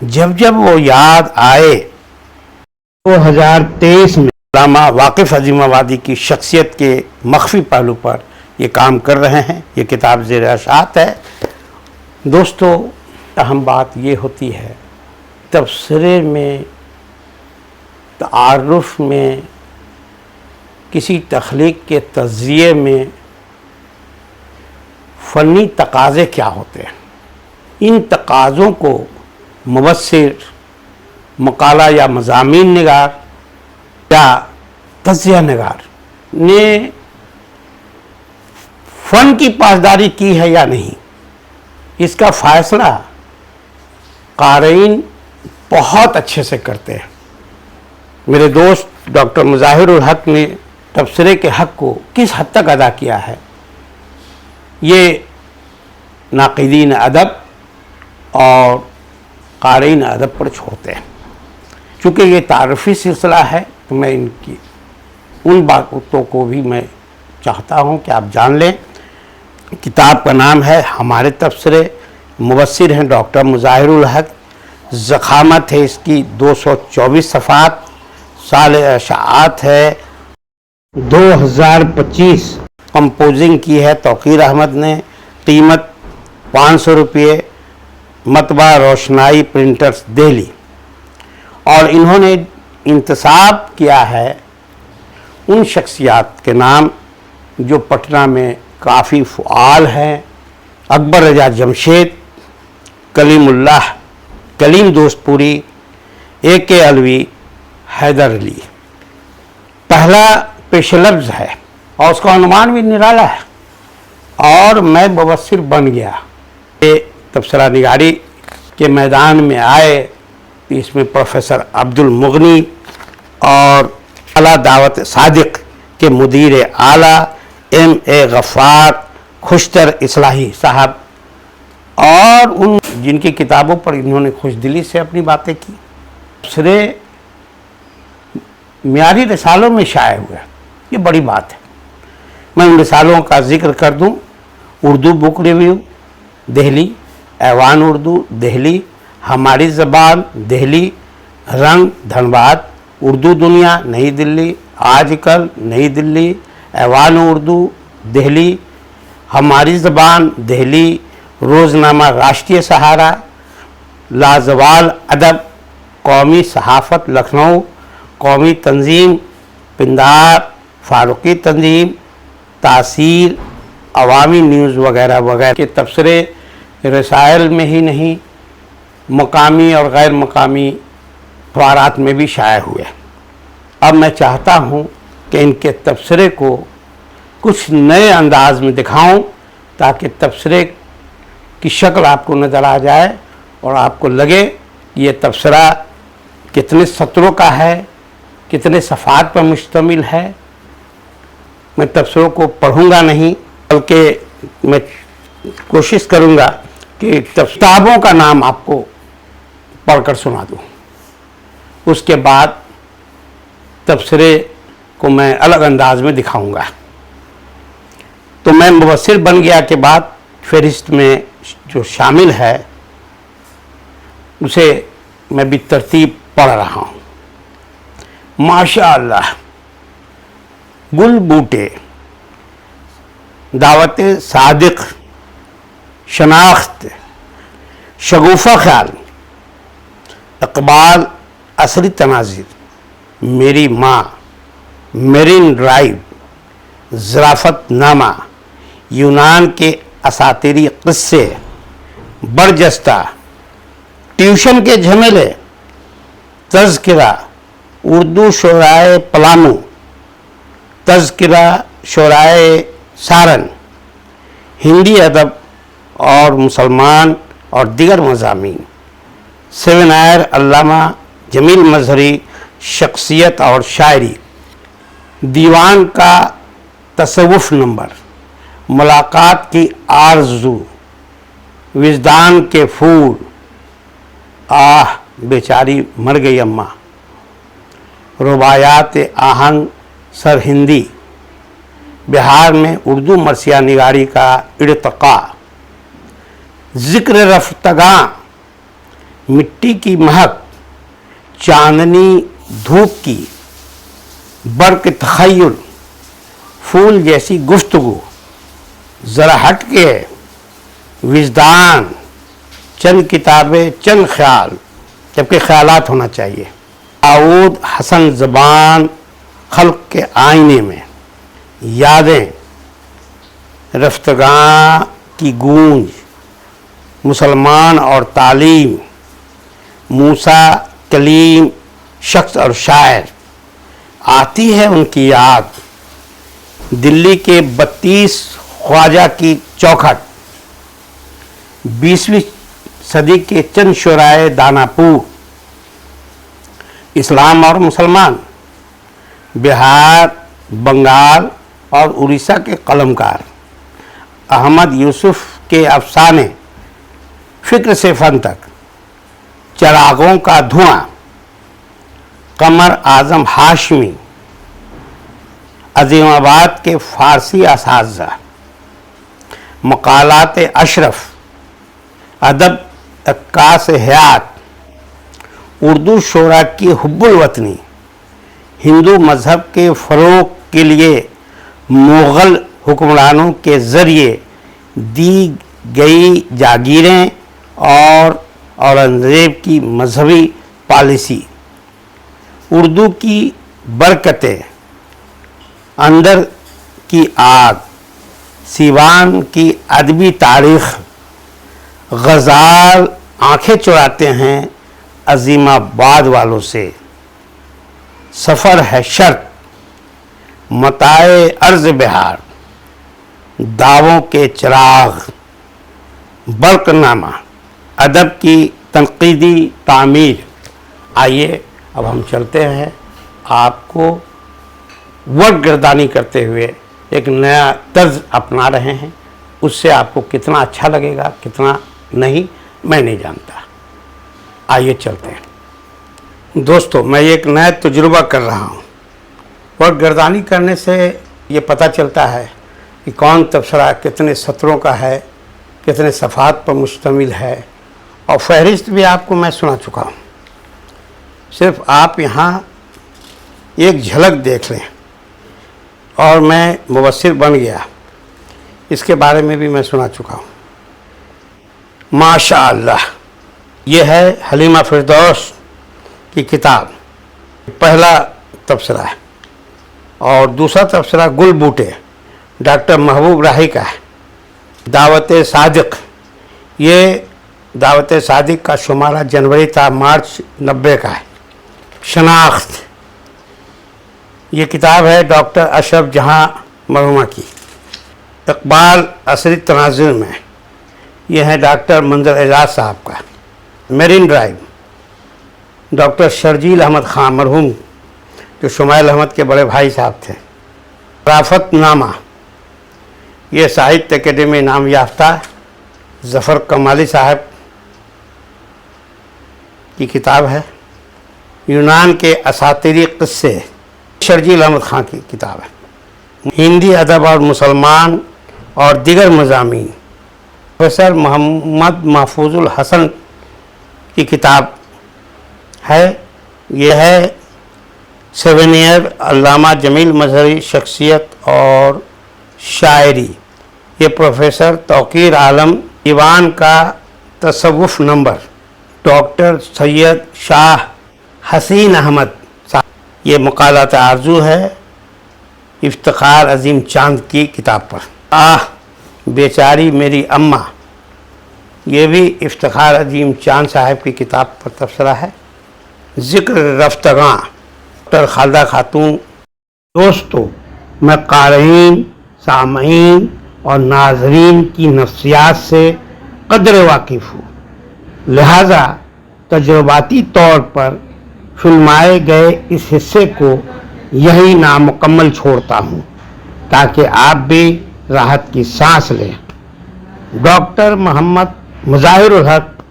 جب جب وہ یاد آئے 2023 میں علامہ واقف عظیم آبادی کی شخصیت کے مخفی پہلو پر یہ کام کر رہے ہیں. یہ کتاب زیر اشاعت ہے. دوستو، اہم بات یہ ہوتی ہے تبصرے میں، تعارف میں، کسی تخلیق کے تجزیے میں فنی تقاضے کیا ہوتے ہیں. ان تقاضوں کو مبصر، مقالہ یا مضامین نگار یا تجزیہ نگار نے فن کی پاسداری کی ہے یا نہیں، اس کا فیصلہ قارئین بہت اچھے سے کرتے ہیں. میرے دوست ڈاکٹر مظاہر الحق نے تبصرے کے حق کو کس حد تک ادا کیا ہے، یہ ناقدین ادب اور قارئین ادب پر چھوڑتے ہیں. چونکہ یہ تعارفی سلسلہ ہے تو میں ان باتوں کو بھی میں چاہتا ہوں کہ آپ جان لیں. کتاب کا نام ہے ہمارے تبصرے، مبصر ہیں ڈاکٹر مظاہر الحق، ضخامت ہے اس کی 224 صفحات، سال اشاعت ہے 2025، کمپوزنگ کی ہے توقیر احمد نے، قیمت 500 روپے، مطبع روشنائی پرنٹرز دہلی. اور انہوں نے انتساب کیا ہے ان شخصیات کے نام جو پٹنہ میں کافی فعال ہیں: اکبر رضا جمشید، کلیم اللہ، کلیم دوست پوری، اے کے علوی، حیدر علی. پہلا پیش لفظ ہے اور اس کا عنوان بھی نرالا ہے، اور میں مبصر بن گیا. یہ تبصرہ نگاری کے میدان میں آئے، اس میں پروفیسر عبد المغنی اور اعلیٰ دعوت صادق کے مدیر اعلیٰ ایم اے غفار خوشتر اصلاحی صاحب، اور ان جن کی کتابوں پر انہوں نے خوش دلی سے اپنی باتیں کی. تبصرے معیاری رسالوں میں شائع ہوئے، یہ بڑی بات ہے. میں ان رسالوں کا ذکر کر دوں: اردو بک ریویو دہلی، ایوان اردو دہلی، ہماری زبان دہلی، رنگ دھنباد، اردو دنیا نئی دلی، آج کل نئی دلی، ایوان اردو دہلی، ہماری زبان دہلی، روزنامہ راشٹریہ سہارا، لازوال ادب، قومی صحافت لکھنؤ، قومی تنظیم پندار، فاروقی تنظیم، تاثیر، عوامی نیوز وغیرہ وغیرہ کے تبصرے رسائل میں ہی نہیں، مقامی اور غیر مقامی اخبارات میں بھی شائع ہوئے. اب میں چاہتا ہوں کہ ان کے تبصرے کو کچھ نئے انداز میں دکھاؤں تاکہ تبصرے کی شکل آپ کو نظر آ جائے اور آپ کو لگے کہ یہ تبصرہ کتنے سطروں کا ہے، کتنے صفحات پر مشتمل ہے. میں تبصروں کو پڑھوں گا نہیں، بلکہ میں کوشش کروں گا کہ کتابوں کا نام آپ کو پڑھ کر سنا دوں. اس کے بعد تبصرے کو میں الگ انداز میں دکھاؤں گا. تو میں مبصر بن گیا کے بعد فہرست میں جو شامل ہے اسے میں بھی ترتیب پڑھ رہا ہوں. ماشاء اللہ، گل بوٹے، دعوت صادق، شناخت، شگوفہ خیال، اقبال، عصری تناظر، میری ماں، میرین ڈرائیو، ظرافت نامہ، یونان کے اساطیری قصے، برجستہ، ٹیوشن کے جھمیلے، تذکرہ، اردو شعرائے پلامو، تذکرہ شعرائے سارن، ہندی ادب اور مسلمان اور دیگر مضامین، سیمینار علامہ جمیل مظہری، شخصیت اور شاعری، دیوان کا تصوف نمبر، ملاقات کی آرزو، وجدان کے پھول، آہ بیچاری مر گئی اماں، رباعیات آہنگ سرہندی، بہار میں اردو مرثیہ نگاری کا ارتقاء، ذکر رفتگاں، مٹی کی مہک، چاندنی دھوپ کی برق تخیل، پھول جیسی گفتگو، ذرا ہٹ کے وجدان، چند کتابیں چند خیال، جبکہ خیالات ہونا چاہیے، داؤد حسن زبان خلق کے آئینے میں، یادیں رفتگاں کی گونج، مسلمان اور تعلیم، موسیٰ کلیم شخص اور شاعر، آتی ہے ان کی یاد، دلی کے 32 خواجہ کی چوکھٹ، 20ویں صدی کے چند شعرائے داناپور، اسلام اور مسلمان، بہار، بنگال اور اڑیسہ کے قلمکار، احمد یوسف کے افسانے، فکر سے فن تک، چراغوں کا دھواں، قمر اعظم ہاشمی، عظیم آباد کے فارسی اساتذہ، مقالات اشرف، ادب عکاس حیات، اردو شعراء کی حب الوطنی، ہندو مذہب کے فروغ کے لیے مغل حکمرانوں کے ذریعے دی گئی جاگیریں اور اورنگزیب کی مذہبی پالیسی، اردو کی برکتیں، اندر کی آگ، سیوان کی ادبی تاریخ، غزال آنکھیں چراتے ہیں عظیم آباد والوں سے، سفر ہے شرط، متاع عرض بہار، دعووں کے چراغ، برق نامہ، ادب کی تنقیدی تعمیر۔ آئیے اب ہم چلتے ہیں، آپ کو ورق گردانی کرتے ہوئے ایک نیا طرز اپنا رہے ہیں، اس سے آپ کو کتنا اچھا لگے گا کتنا نہیں میں نہیں جانتا۔ آئیے چلتے ہیں دوستو، میں ایک نیا تجربہ کر رہا ہوں۔ ورق گردانی کرنے سے یہ پتہ چلتا ہے کہ کون تبصرہ کتنے سطروں کا ہے، کتنے صفحات پر مشتمل ہے، اور فہرست بھی آپ کو میں سنا چکا ہوں۔ صرف آپ یہاں ایک جھلک دیکھ لیں اور میں مبصر بن گیا، اس کے بارے میں بھی میں سنا چکا ہوں۔ ماشاء اللہ، یہ ہے حلیمہ فردوس کی کتاب، پہلا تبصرہ ہے، اور دوسرا تبصرہ گل بوٹے ڈاکٹر محبوب راہی کا ہے۔ دعوت صادق، یہ دعوت صادق کا شمارہ جنوری تا مارچ 90 کا ہے۔ شناخت، یہ کتاب ہے ڈاکٹر اشرف جہاں مرحومہ کی۔ اقبال عصری تناظر میں، یہ ہے ڈاکٹر منظر اعجاز صاحب کا۔ Marine Drive, doctor Sharjeel Ahmed Khan مرحوم، جو شمائل احمد کے بڑے بھائی صاحب تھے۔ رافت نامہ، یہ ساہتیہ اکیڈمی انعام یافتہ ظفر کمالی صاحب کی کتاب ہے۔ یونان کے اساطیری قصے، شرجیل احمد خان کی کتاب ہے۔ ہندی ادب اور مسلمان اور دیگر مضامین، پروفیسر محمد محفوظ الحسن کی کتاب ہے۔ یہ ہے سیونیئر علامہ جمیل مظہری شخصیت اور شاعری، یہ پروفیسر توقیر عالم دیوان کا تصوف نمبر، ڈاکٹر سید شاہ حسین احمد صاحب، یہ مقالات آرزو ہے افتخار عظیم چاند کی کتاب پر۔ بیچاری میری اماں، یہ بھی افتخار عظیم چاند صاحب کی کتاب پر تبصرہ ہے۔ ذکر رفتگاں، ڈاکٹر خالدہ خاتون۔ دوستو، میں قارئین، سامعین اور ناظرین کی نفسیات سے قدر واقف ہوں، لہذا تجرباتی طور پر فلمائے گئے اس حصے کو یہی نامکمل چھوڑتا ہوں تاکہ آپ بھی راحت کی سانس لیں۔ ڈاکٹر محمد مظاہر الحق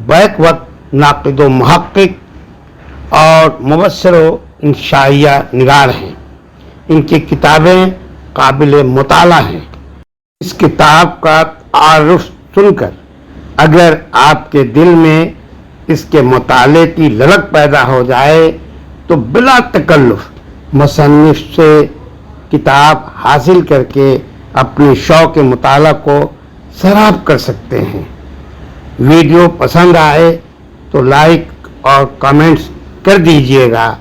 بیک وقت ناقد و محقق اور مبصر و انشائیہ نگار ہیں۔ ان کی کتابیں قابل مطالعہ ہیں۔ اس کتاب کا تعارف سن کر اگر آپ کے دل میں اس کے مطالعے کی للک پیدا ہو جائے تو بلا تکلف مصنف سے کتاب حاصل کر کے اپنے شوق مطالعہ کو سراب کر سکتے ہیں۔ ویڈیو پسند آئے تو لائک اور کمنٹس کر دیجیے گا۔